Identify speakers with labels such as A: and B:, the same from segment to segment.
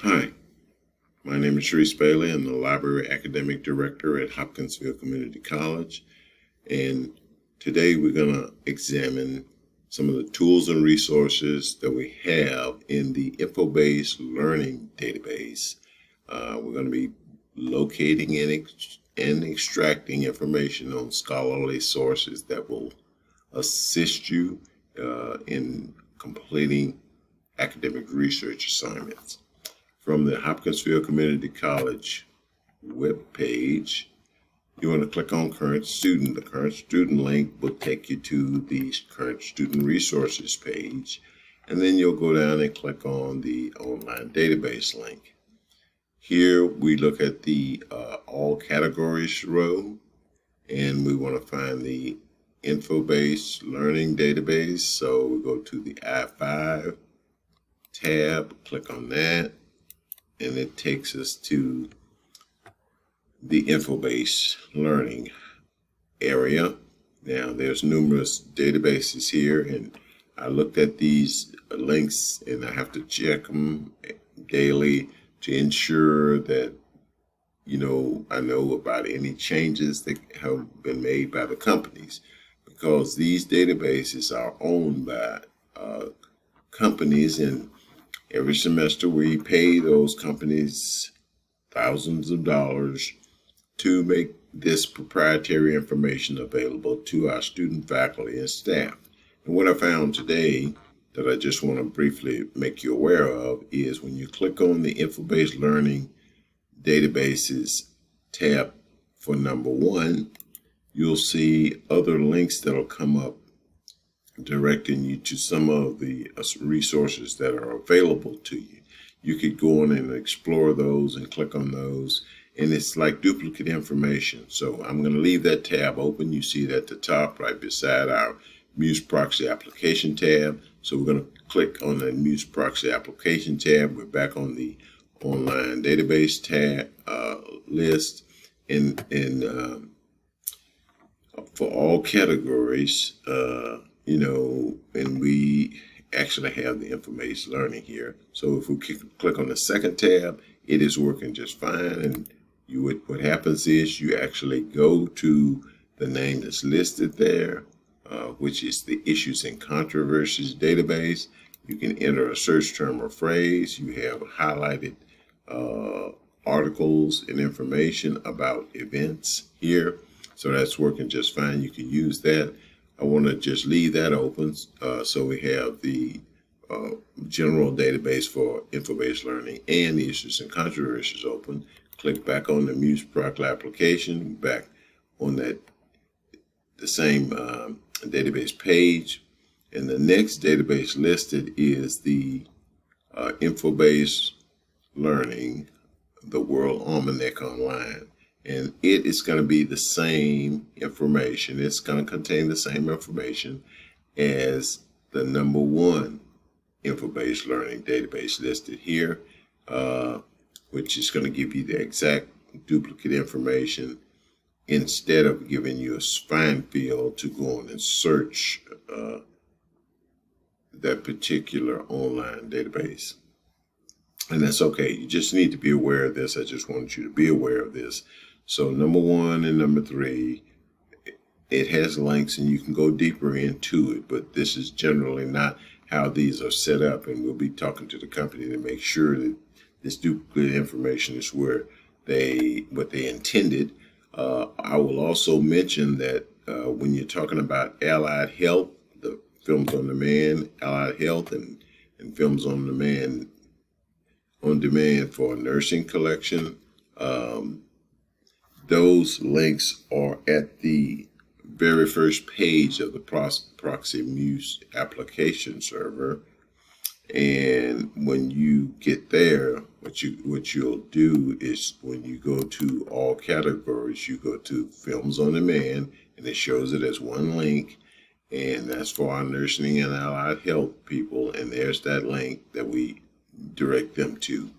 A: Hi, my name is Sharice Bailey. I'm the Library Academic Director at Hopkinsville Community College. And today we're going to examine some of the tools and resources that we have in the InfoBased Learning Database. We're going to be locating and extracting information on scholarly sources that will assist you in completing academic research assignments. From the Hopkinsville Community College webpage, you want to click on Current Student. The Current Student link will take you to the Current Student Resources page, and then you'll go down and click on the Online Database link. Here we look at the All Categories row, and we want to find the InfoBased Learning Database. So we go to the I-5 tab, click on that, and it takes us to the InfoBased Learning area. Now, there's numerous databases here, and I looked at these links, and I have to check them daily to ensure that, I know about any changes that have been made by the companies, because these databases are owned by companies, and every semester we pay those companies thousands of dollars to make this proprietary information available to our student, faculty, and staff. And what I found today that I just want to briefly make you aware of is when you click on the InfoBased Learning Databases tab for number 1, you'll see other links that'll come up directing you to some of the resources that are available to you. You could go on and explore those and click on those, and it's like duplicate information. So I'm going to leave that tab open. You see it at the top right beside our Muse Proxy Application tab. So we're going to click on the Muse Proxy Application tab. We're back on the Online Database tab list, and for all categories, and we actually have the InfoBased Learning here. So if we click on the second tab, it is working just fine. And what happens is you actually go to the name that's listed there, which is the Issues and Controversies database. You can enter a search term or phrase. You have highlighted articles and information about events here. So that's working just fine. You can use that. I want to just leave that open. So we have the general database for InfoBased Learning and the Issues and Controversies open. Click back on the Muse Proxy application, back on the same database page. And the next database listed is the InfoBased Learning, the World Almanac Online. And it is going to be the same information. It's going to contain the same information as the number 1 InfoBased Learning database listed here, which is going to give you the exact duplicate information instead of giving you a fine field to go on and search that particular online database. And that's okay. You just need to be aware of this. I just want you to be aware of this. So number 1 and number 3, it has links and you can go deeper into it, but this is generally not how these are set up. And we'll be talking to the company to make sure that this duplicate information is what they intended. I will also mention that when you're talking about allied health, the Films on Demand, allied health, and Films on Demand for a nursing collection, those links are at the very first page of the Proxy Muse application server. And when you get there, what you'll do is when you go to all categories, you go to Films on Demand, and it shows it as one link, and that's for our nursing and allied health people. And there's that link that we direct them to.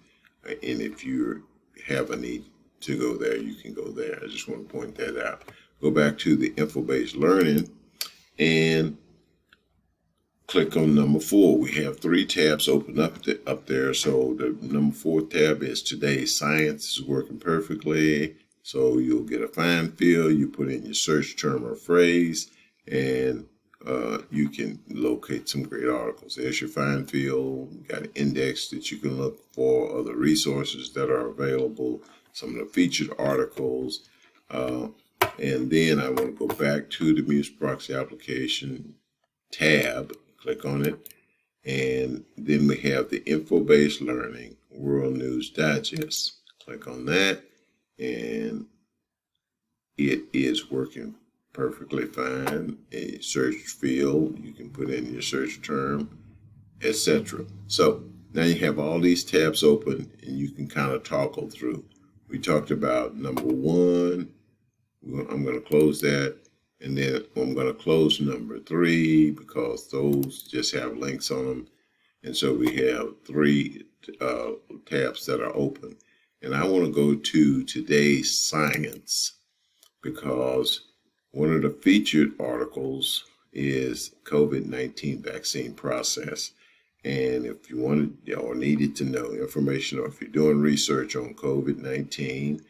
A: And if you have a need to go there, you can go there. I just want to point that out. Go back to the InfoBased Learning and click on number 4. We have 3 tabs open up there. So the number 4 tab is Today's Science. Is working perfectly. So you'll get a find field. You put in your search term or phrase, and you can locate some great articles. There's your find field. You got an index that you can look for other resources that are available, some of the featured articles. And then I want to go back to the Muse Proxy application tab, click on it, and then we have the InfoBased Learning World News Digest. Click on that, and it is working perfectly fine. A search field, you can put in your search term, etc. So now you have all these tabs open, and you can kind of toggle through. We talked about number 1. I'm going to close that, and then I'm going to close number 3 because those just have links on them. And so we have 3 tabs that are open. And I want to go to Today's Science because one of the featured articles is COVID-19 vaccine process. And if you wanted or needed to know information, or if you're doing research on COVID-19,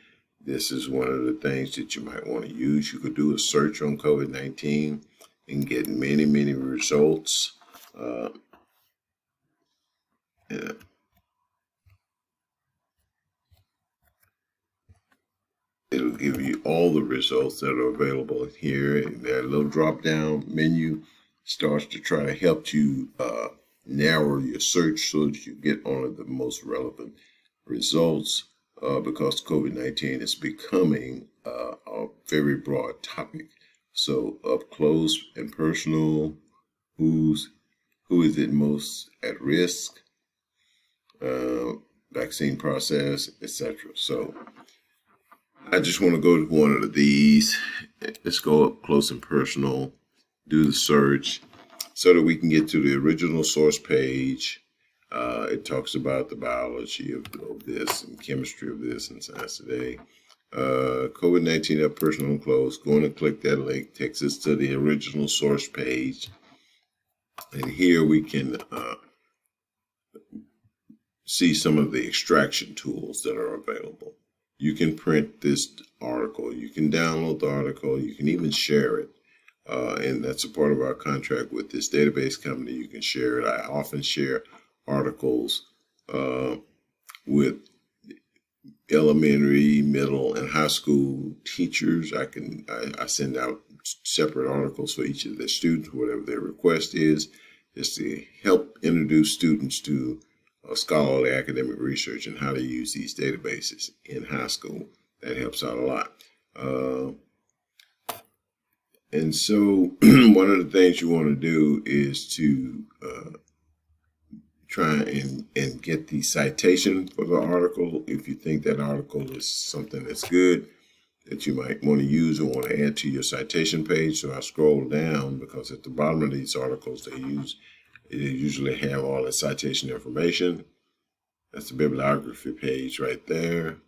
A: this is one of the things that you might want to use. You could do a search on COVID-19 and get many, many results. Yeah. It'll give you all the results that are available here. And that little drop-down menu starts to try to help you narrow your search so that you get only the most relevant results. Because COVID-19 is becoming a very broad topic. So up close and personal, who is it most at risk, vaccine process, etc. So I just want to go to one of these. Let's go up close and personal, do the search so that we can get to the original source page. It talks about the biology of this and chemistry of this and science today. COVID-19 up personal and close. Going to click that link takes us to the original source page. And here we can see some of the extraction tools that are available. You can print this article. You can download the article. You can even share it. And that's a part of our contract with this database company. You can share it. I often share articles with elementary, middle, and high school teachers. I send out separate articles for each of their students, whatever their request is, just to help introduce students to scholarly academic research and how to use these databases in high school. That helps out a lot. And so one of the things you want to do is to try and get the citation for the article. If you think that article is something that's good, that you might want to use or want to add to your citation page. So I scroll down because at the bottom of these articles they usually have all the citation information. That's the bibliography page right there.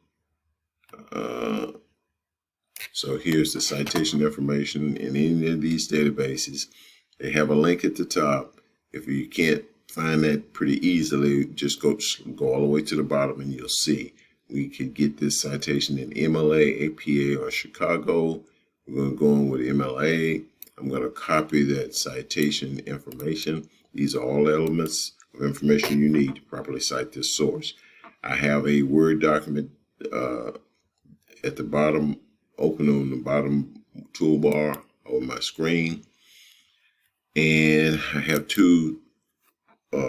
A: So here's the citation information in any of these databases. They have a link at the top. If you can't find that pretty easily, just go all the way to the bottom and you'll see. We could get this citation in MLA, APA, or Chicago. We're going to go on with MLA. I'm going to copy that citation information. These are all elements of information you need to properly cite this source. I have a Word document at the bottom, open on the bottom toolbar on my screen. And I have 2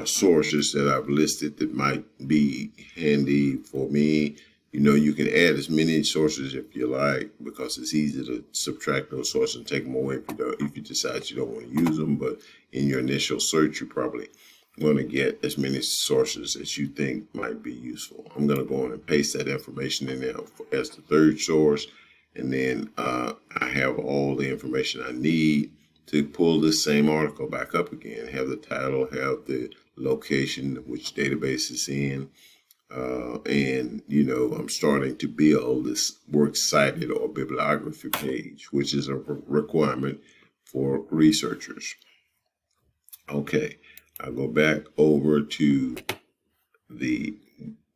A: sources that I've listed that might be handy for me. You know, you can add as many sources if you like, because it's easy to subtract those sources and take them away if you decide you don't want to use them. But in your initial search, you probably want to get as many sources as you think might be useful. I'm going to go on and paste that information in there as the 3rd source. And then I have all the information I need to pull this same article back up again. Have the title, have the location, which database it's in. And, you know, I'm starting to build this works cited or bibliography page, which is a requirement for researchers. Okay, I'll go back over to the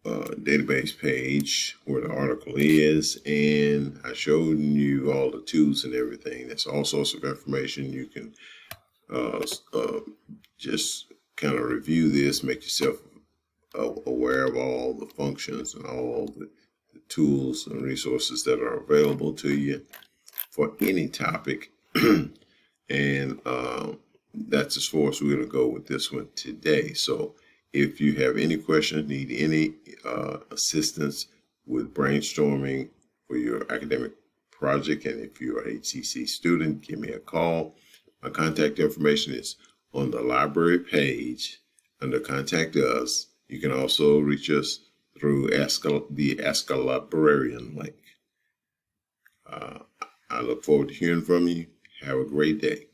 A: database page where the article is, and I showed you all the tools and everything. There's all sorts of information. You can just kind of review this, make yourself aware of all the functions and all the tools and resources that are available to you for any topic. And that's as far as we're going to go with this one today. So if you have any questions, need any assistance with brainstorming for your academic project, and if you're a HCC student, give me a call. My contact information is on the library page under Contact Us. You can also reach us through the Ask a Librarian link. I look forward to hearing from you. Have a great day.